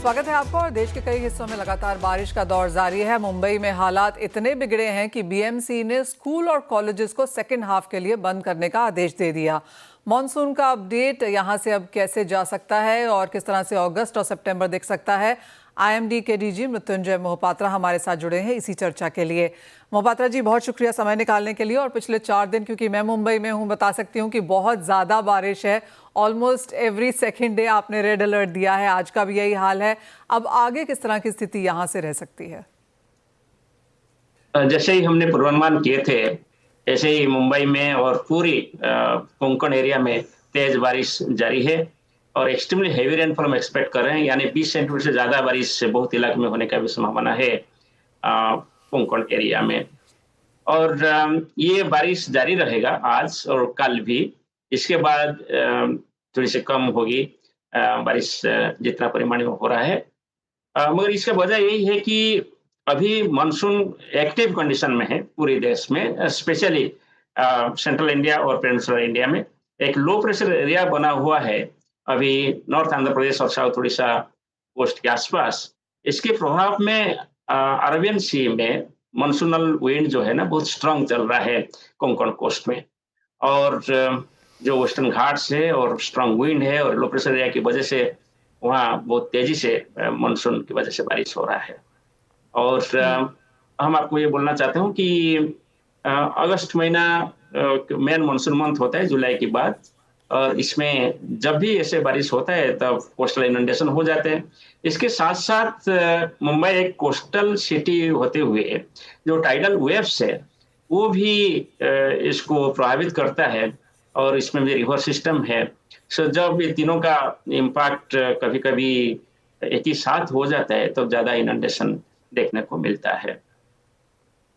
स्वागत है आपका। और देश के कई हिस्सों में लगातार बारिश का दौर जारी है। मुंबई में हालात इतने बिगड़े हैं कि बीएमसी ने स्कूल और कॉलेजेस को सेकेंड हाफ के लिए बंद करने का आदेश दे दिया। मॉनसून का अपडेट यहां से अब कैसे जा सकता है और किस तरह से अगस्त और सितंबर दिख सकता है, आईएमडी के डीजी मृत्युंजय मोहपात्रा हमारे साथ जुड़े हैं इसी चर्चा के लिए। मोहपात्रा जी, बहुत शुक्रिया समय निकालने के लिए। और पिछले 4 दिन, क्योंकि मैं मुंबई में हूं, बता सकती हूं कि बहुत ज़्यादा बारिश है। ऑलमोस्ट एवरी सेकेंड डे आपने रेड अलर्ट दिया है, आज का भी यही हाल है। अब आगे किस तरह की स्थिति यहाँ से रह सकती है? जैसे ही हमने पूर्वानुमान किए थे, ऐसे ही मुंबई में और पूरी कोंकण एरिया में तेज बारिश जारी है और एक्सट्रीमली हेवी रेनफॉल हम एक्सपेक्ट कर रहे हैं, यानी 20 सेंटीमीटर से ज़्यादा बारिश बहुत इलाके में होने का भी संभावना है कोंकण एरिया में। और ये बारिश जारी रहेगा आज और कल भी। इसके बाद थोड़ी सी कम होगी बारिश, जितना परिमाण में हो रहा है। मगर इसका वजह यही है कि अभी मानसून एक्टिव कंडीशन में है पूरे देश में, स्पेशली सेंट्रल इंडिया और पेनिनसुलर इंडिया में। एक लो प्रेशर एरिया बना हुआ है अभी नॉर्थ आंध्र प्रदेश और साउथ उड़ीसा कोस्ट के आसपास। इसके प्रभाव में अरबियन सी में मानसूनल विंड जो है ना, बहुत स्ट्रांग चल रहा है कोंकण कोस्ट में। और जो वेस्टर्न घाट्स है और स्ट्रांग विंड है और लो प्रेशर एरिया की वजह से वहाँ बहुत तेजी से मानसून की वजह से बारिश हो रहा है। और हम आपको ये बोलना चाहते हूँ कि अगस्त महीना मेन मानसून मंथ होता है जुलाई के बाद, और इसमें जब भी ऐसे बारिश होता है तब कोस्टल इनंडेशन हो जाते हैं। इसके साथ साथ मुंबई एक कोस्टल सिटी होते हुए जो टाइडल वेव्स है वो भी इसको प्रभावित करता है, और इसमें भी रिवर सिस्टम है। सो जब ये तीनों का इम्पैक्ट कभी-कभी एक ही साथ हो जाता है तो ज्यादा इनंडेशन देखने को मिलता है।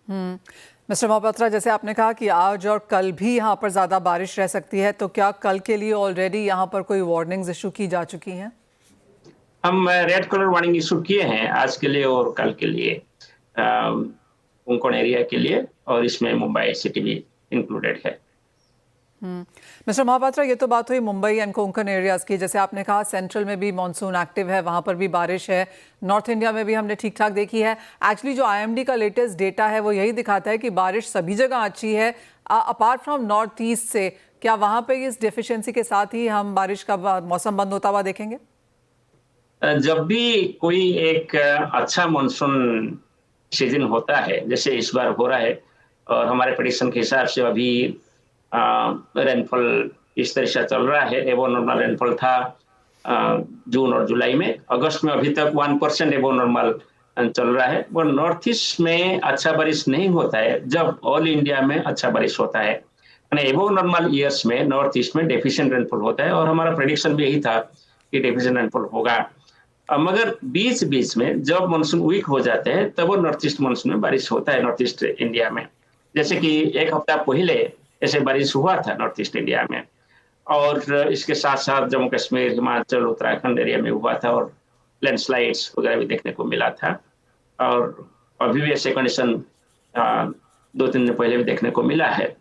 मिस्टर मोहपात्रा, जैसे आपने कहा कि आज और कल भी यहाँ पर ज़्यादा बारिश रह सकती है, तो क्या कल के लिए ऑलरेडी यहाँ पर कोई वार्निंग्स इशू की जा चुकी हैं? हम रेड कलर वार्निंग इशू किए हैं आज के लिए और कल के लिए, कोंकण एरिया के लिए, और इसमें मुंबई सिटी भी इंक्लूडेड है। मिस्टर मोहपात्रा, ये तो बात हुई मुंबई एंड कोंकण एरियाज की। जैसे आपने कहा सेंट्रल में भी मानसून एक्टिव है, वहाँ पर भी बारिश है। नॉर्थ इंडिया में भी हमने ठीक ठाक देखी है। एक्चुअली जो आईएमडी का लेटेस्ट डेटा है वो यही दिखाता है कि बारिश सभी जगह अच्छी है अपार्ट फ्रॉम नॉर्थ ईस्ट से। क्या वहाँ पे इस डेफिशिएंसी के साथ ही हम बारिश का मौसम बंद होता हुआ देखेंगे? जब भी कोई एक अच्छा मानसून सीजन होता है, जैसे इस बार हो रहा है, और हमारे प्रेडिक्शन के हिसाब से अभी रेनफॉल इस तरह से चल रहा है। एबो नॉर्मल रेनफॉल था जून और जुलाई में। अगस्त में अभी तक 1% एबो नॉर्मल चल रहा है। वो नॉर्थ ईस्ट में अच्छा बारिश नहीं होता है जब ऑल इंडिया में अच्छा बारिश होता है। यानी एबो नॉर्मल ईयर्स में नॉर्थ ईस्ट में डेफिशिएंट रेनफॉल होता है, और हमारा प्रेडिक्शन भी यही था कि डेफिशिएंट रेनफॉल होगा। मगर बीच बीच में जब मानसून वीक हो जाते हैं तब वो नॉर्थ ईस्ट मानसून में बारिश होता है नॉर्थ ईस्ट इंडिया में। जैसे कि एक हफ्ता पहले ऐसे बारिश हुआ था नॉर्थ ईस्ट इंडिया में, और इसके साथ साथ जम्मू कश्मीर, हिमाचल, उत्तराखंड एरिया में हुआ था, और लैंडस्लाइड्स वगैरह भी देखने को मिला था। और अभी भी ऐसे कंडीशन 2-3 दिन पहले भी देखने को मिला है।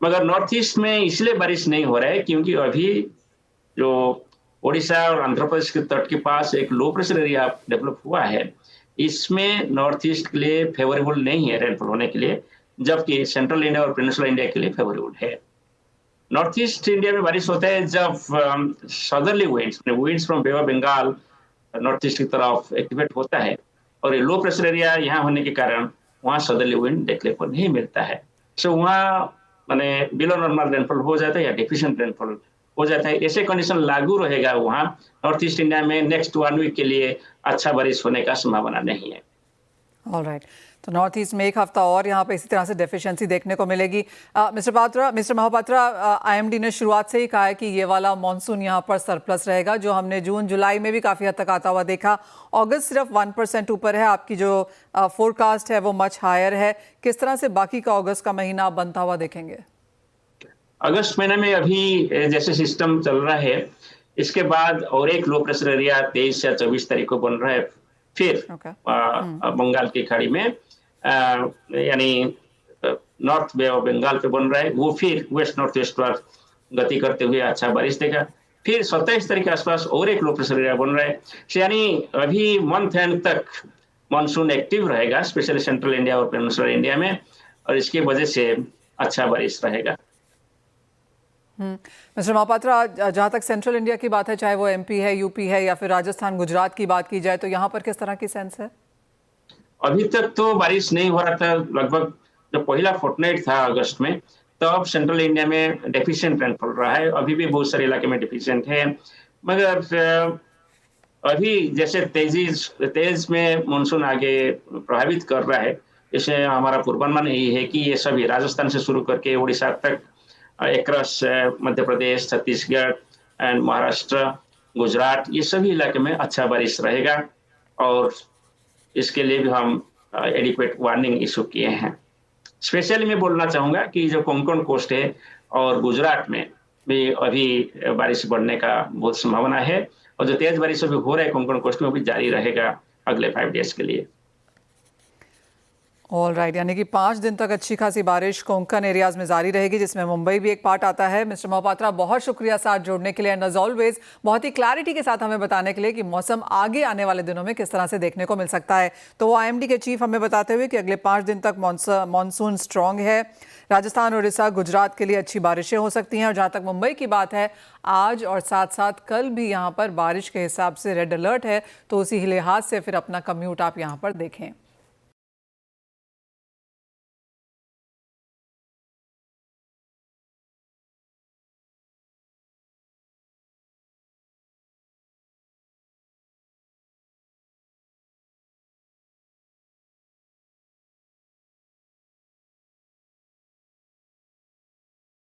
मगर नॉर्थ ईस्ट में इसलिए बारिश नहीं हो रहा है क्योंकि अभी जो ओडिशा और आंध्र प्रदेश के तट के पास एक लो प्रेशर एरिया डेवलप हुआ है, इसमें नॉर्थ ईस्ट के लिए फेवरेबल नहीं है रेनफॉल होने के लिए, जबकि सेंट्रल इंडिया और पेनिनसुलर इंडिया के लिए फेवरेबल है। नॉर्थ ईस्ट इंडिया में बारिश होता है जब southerly winds from Bay of Bengal north east की तरफ एक्टिवेट होता है, और ये लो प्रेशर एरिया यहाँ होने के कारण वहाँ सदर्ली विंड देखने को नहीं मिलता है। सो वहाँ माने बिलो नॉर्मल रेनफॉल हो जाता है या डेफिशिएंट रेनफॉल हो जाता है। ऐसे कंडीशन लागू रहेगा वहाँ। नॉर्थ ईस्ट इंडिया में नेक्स्ट 1 वीक के लिए अच्छा बारिश होने का संभावना नहीं है। ऑलराइट, तो नॉर्थ ईस्ट में एक हफ्ता और यहाँ पे इसी तरह से डेफिशिएंसी देखने को मिलेगी। मिस्टर मोहपात्रा, आईएमडी ने शुरुआत से ही कहा है कि ये वाला मानसून यहाँ पर सरप्लस रहेगा, जो हमने जून जुलाई में भी काफ़ी हद तक आता हुआ देखा। अगस्त सिर्फ 1% ऊपर है, आपकी जो फोरकास्ट है वो मच हायर है। किस तरह से बाकी का अगस्त का महीना आप बनता हुआ देखेंगे? अगस्त महीने में अभी जैसे सिस्टम चल रहा है, इसके बाद और एक लो प्रेशर एरिया 23 या 24 तारीख को बन रहा है फिर बंगाल की खाड़ी में, यानी नॉर्थ बे ऑफ बंगाल पे बन रहा है। वो फिर वेस्ट नॉर्थ वेस्ट पर गति करते हुए अच्छा बारिश देगा। फिर 27 तारीख के आसपास और एक लो प्रेशर एरिया बन रहा है। यानी अभी मंथ एंड तक मानसून एक्टिव रहेगा, स्पेशली सेंट्रल इंडिया और पेनिनसुलर इंडिया में, और इसकी वजह से अच्छा बारिश रहेगा। मिस्टर महापात्रा, जहाँ तक सेंट्रल इंडिया की बात है, चाहे वो एमपी है, यूपी है या फिर राजस्थान गुजरात की बात की जाए, तो यहाँ पर किस तरह की सेंस है? अभी तक तो बारिश नहीं हो रहा था। लगभग जो पहला फोर्टनाइट था अगस्त में, तब सेंट्रल इंडिया में डेफिशिएंट रेनफॉल रहा है। अभी भी बहुत सारे इलाके में डेफिशिएंट है, मगर अभी जैसे तेज में मानसून आगे प्रभावित कर रहा है, इससे हमारा पूर्वानुमान यही है कि ये सभी राजस्थान से शुरू करके उड़ीसा तक, एक्रॉस मध्य प्रदेश, छत्तीसगढ़ एंड महाराष्ट्र, गुजरात, ये सभी इलाके में अच्छा बारिश रहेगा। और इसके लिए भी हम एडिक्वेट वार्निंग इशू किए हैं। स्पेशली मैं बोलना चाहूँगा कि जो कोंकण कोस्ट है और गुजरात में भी अभी बारिश बढ़ने का बहुत संभावना है, और जो तेज बारिश अभी हो रहा है कोंकण कोस्ट में, वो भी जारी रहेगा अगले 5 डेज के लिए। ऑल राइट, यानी कि 5 दिन तक अच्छी खासी बारिश कोंकण एरियाज में जारी रहेगी, जिसमें मुंबई भी एक पार्ट आता है। मिस्टर महापात्रा, बहुत शुक्रिया साथ जोड़ने के लिए, एंड एज ऑलवेज बहुत ही क्लैरिटी के साथ हमें बताने के लिए कि मौसम आगे आने वाले दिनों में किस तरह से देखने को मिल सकता है। तो वो IMD के चीफ हमें बताते हुए कि अगले 5 दिन तक मानसून स्ट्रांग है, राजस्थान, उड़ीसा, गुजरात के लिए अच्छी बारिशें हो सकती हैं। और जहाँ तक मुंबई की बात है, आज और साथ साथ कल भी यहाँ पर बारिश के हिसाब से रेड अलर्ट है, तो उसी लिहाज से फिर अपना कम्यूट आप यहाँ पर देखें।